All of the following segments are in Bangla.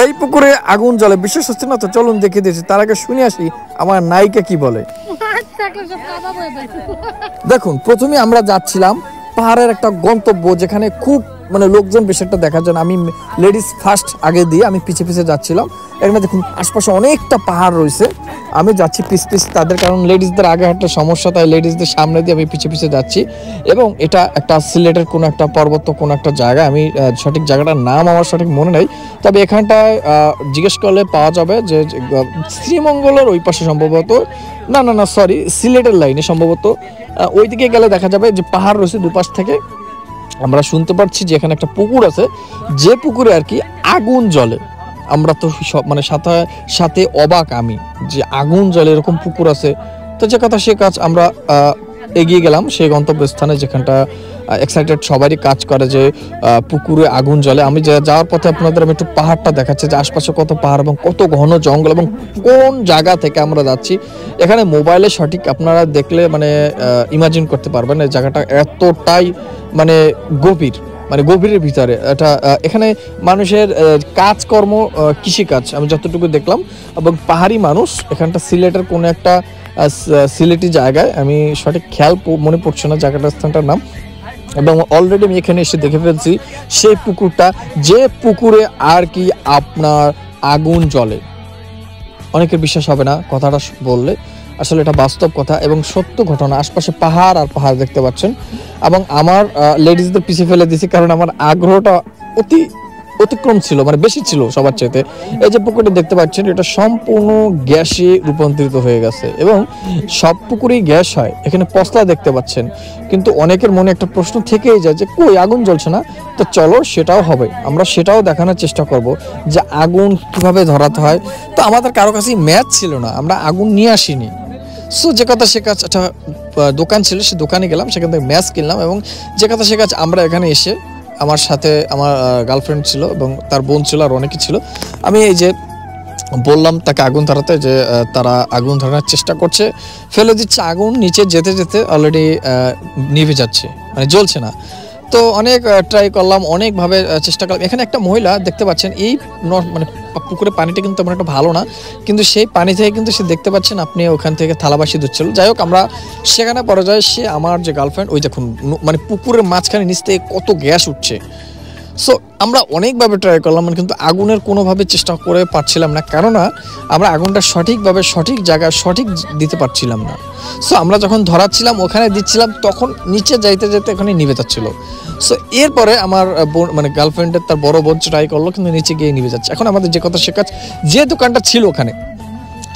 এই পুকুরে আগুন জ্বলে, বিশ্বাস হচ্ছে না তো চলুন দেখে দিয়েছি। তার আগে শুনে আসি আমার নায়িকা কি বলে। দেখুন, প্রথমে আমরা যাচ্ছিলাম পাহাড়ের একটা গন্তব্য, যেখানে খুব মানে লোকজন বেশি একটা দেখার জন্য আমি লেডিস ফার্স্ট আগে দিয়ে আমি পিছিয়ে পিছিয়ে যাচ্ছিলাম। এখানে দেখুন আশপাশে অনেকটা পাহাড় রয়েছে, আমি যাচ্ছি পিছ তাদের, কারণ লেডিসদের আগে একটা সমস্যা, তাই লেডিসদের সামনে দিয়ে আমি পিছিয়ে পিছিয়ে যাচ্ছি। এবং এটা একটা সিলেটের কোনো একটা পর্বত কোনো একটা জায়গা, আমি সঠিক জায়গাটার নাম আমার সঠিক মনে নেই, তবে এখানটায় জিজ্ঞেস করলে পাওয়া যাবে যে শ্রীমঙ্গলের ওই পাশে সম্ভবত, না না না সরি, সিলেটের লাইনে সম্ভবত ওইদিকে গেলে দেখা যাবে যে পাহাড় রয়েছে দুপাশ থেকে। আমরা শুনতে পাচ্ছি যে এখানে একটা পুকুর আছে, যে পুকুরে আর কি আগুন জ্বলে। আমরা তো সব মানে সাথে সাথে অবাক আমি যে আগুন জ্বলে এরকম পুকুর আছে। তো যে কথা সে কাজ, আমরা এগিয়ে গেলাম সেই গন্তব্যস্থানে, যেখানটা এক্সাইটেড সবারই কাজ করে যে পুকুরে আগুন জ্বলে। আমি যাওয়ার পথে আপনাদের আমি একটু পাহাড়টা দেখাচ্ছি যে আশপাশে কত পাহাড় এবং কত ঘন জঙ্গল এবং কোন জায়গা থেকে আমরা যাচ্ছি। এখানে মোবাইলে সঠিক আপনারা দেখলে মানে ইমাজিন করতে পারবেন এই জায়গাটা এতটাই মানে গভীর, মানে গভীরের ভিতরে এটা। এখানে মানুষের কাজকর্ম কৃষিকাজ আমি যতটুকু দেখলাম, এবং পাহাড়ি মানুষ। এখানটা সিলেটের কোনো একটা সিলেটি জায়গায়, আমি সঠিক খেয়াল মনে পড়ছে না জায়গাটার স্থানটার নাম। এবং অলরেডি আমি এখানে এসে দেখে ফেলছি সেই পুকুরটা, যে পুকুরে আর কি আপনার আগুন জ্বলে। অনেকের বিশ্বাস হবে না কথাটা বললে, আসলে এটা বাস্তব কথা এবং সত্য ঘটনা। আশপাশে পাহাড় আর পাহাড় দেখতে পাচ্ছেন, এবং আমার লেডিসদের পিছিয়ে ফেলে দিয়েছি কারণ আমার আগ্রহটা অতিক্রম ছিল, মানে বেশি ছিল সবার চাইতে। এই যে পুকুরটা দেখতে পাচ্ছেন, এটা সম্পূর্ণ গ্যাসে রূপান্তরিত হয়ে গেছে এবং সব পুকুরেই গ্যাস হয়। এখানে পশলা দেখতে পাচ্ছেন, কিন্তু অনেকের মনে একটা প্রশ্ন থেকেই যায় যে কই আগুন জ্বলছে না। তো চলো সেটাও হবে, আমরা সেটাও দেখানোর চেষ্টা করব যে আগুন কিভাবে ধরাতে হয়। তো আমাদের কারো কাছেই ম্যাচ ছিল না, আমরা আগুন নিয়ে আসিনি। সো যে কথা সে কাজ, একটা দোকান ছিল, সে দোকানে গেলাম, সেখান থেকে ম্যাচ কিনলাম। এবং যে কথা সে কাজ, আমরা এখানে এসে আমার সাথে আমার গার্লফ্রেন্ড ছিল এবং তার বোন ছিল আর অনেকে ছিল। আমি এই যে বললাম তাকে আগুন ধরাতে, যে তারা আগুন ধরানোর চেষ্টা করছে, ফেলে দিচ্ছে আগুন, নিচে যেতে যেতে অলরেডি নিভে যাচ্ছে, মানে জ্বলছে না। তো অনেক ট্রাই করলাম, অনেকভাবে চেষ্টা করলাম। এখানে একটা মহিলা দেখতে পাচ্ছেন, এই মানে পুকুরে পানিটা কিন্তু তেমন একটা ভালো না, কিন্তু সেই পানি থেকে কিন্তু সে দেখতে পাচ্ছেন আপনি ওখান থেকে থালাবাসি ধুচ্ছিল। যাই হোক, আমরা সেখানে পরে যাই, সে আমার যে গার্লফ্রেন্ড, ওই দেখুন মানে পুকুরের মাঝখানে নিচ থেকে কত গ্যাস উঠছে। সো আমরা অনেকভাবে ট্রাই করলাম, কিন্তু আগুনের কোনোভাবে চেষ্টা করে পারছিলাম না, কেননা আমরা আগুনটা সঠিকভাবে সঠিক জায়গায় সঠিক দিতে পারছিলাম না। সো আমরা যখন ধরাচ্ছিলাম ওখানে দিচ্ছিলাম, তখন নিচে যাইতে যেতে ওখানে নিভে যাচ্ছিল। সো এরপরে আমার বোন মানে গার্লফ্রেন্ডের তার বড় বোন ট্রাই করলো, কিন্তু নিচে গিয়ে নিভে যাচ্ছে। এখন আমাদের যে কথা সে কাজ, যে দোকানটা ছিল ওখানে,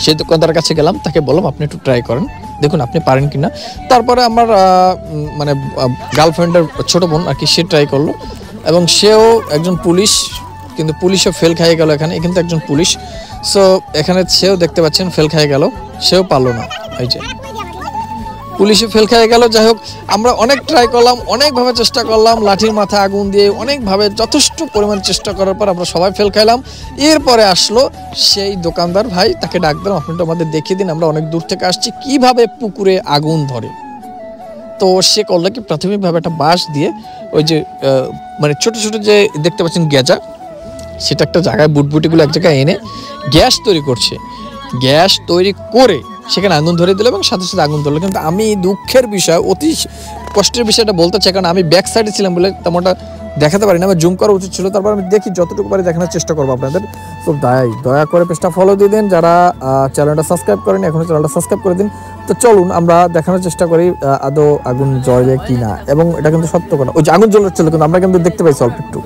সেই দোকানদারের কাছে গেলাম, তাকে বললাম আপনি একটু ট্রাই করেন, দেখুন আপনি পারেন কিনা। তারপরে আমার মানে গার্লফ্রেন্ডের ছোট বোন আর কি, সে ট্রাই করলো এবং সেও একজন পুলিশ, কিন্তু পুলিশও ফেল খাইয়ে গেল। এখানে কিন্তু একজন পুলিশ, সো এখানে সেও দেখতে পাচ্ছেন ফেল খাইয়ে গেল, সেও পারলো না। এই যে পুলিশে ফেল খেয়ে গেল। যাই হোক, আমরা অনেক ট্রাই করলাম, অনেকভাবে চেষ্টা করলাম, লাঠির মাথায় আগুন দিয়ে অনেকভাবে যথেষ্ট পরিমাণ চেষ্টা করার পর আমরা সবাই ফেল খাইলাম। এরপরে আসলো সেই দোকানদার ভাই, তাকে ডাক দিলাম, আপনি তো আমাদের দেখিয়ে দিন, আমরা অনেক দূর থেকে আসছি, কিভাবে পুকুরে আগুন ধরে। তো সে করলো কি, প্রাথমিকভাবে একটা বাঁশ দিয়ে ওই যে মানে ছোট ছোট যে দেখতে পাচ্ছেন গেজা, সেটা একটা জায়গায় বুটবুটিগুলো এক জায়গায় এনে গ্যাস তৈরি করছে। গ্যাস তৈরি করে সেখানে আগুন ধরে দিল এবং সাথে সাথে আগুন ধরলো। কিন্তু আমি দুঃখের বিষয়, অতি কষ্টের বিষয়টা বলতে চাই, কারণ আমি ব্যাক সাইডে ছিলাম বলে তেমনটা দেখাতে পারি না, আমার জুম করা উচিত ছিল। তারপর আমি দেখি যতটুকু পারি দেখানোর চেষ্টা করবো আপনাদের। তো দয়া করে পেজটা ফলো দিয়ে দিন, যারা চ্যানেলটা সাবস্ক্রাইব করেন এখনো চ্যানেলটা সাবস্ক্রাইব করে দিন। তো চলুন আমরা দেখানোর চেষ্টা করি আদৌ আগুন জ্বলে কি না। এবং এটা কিন্তু সত্য কথা, ওই যে আগুন জ্বলছিল কিন্তু আমরা কিন্তু দেখতে পাইছি অল্প একটু।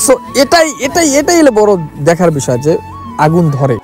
সো এটাই বড় দেখার বিষয় যে আগুন ধরে।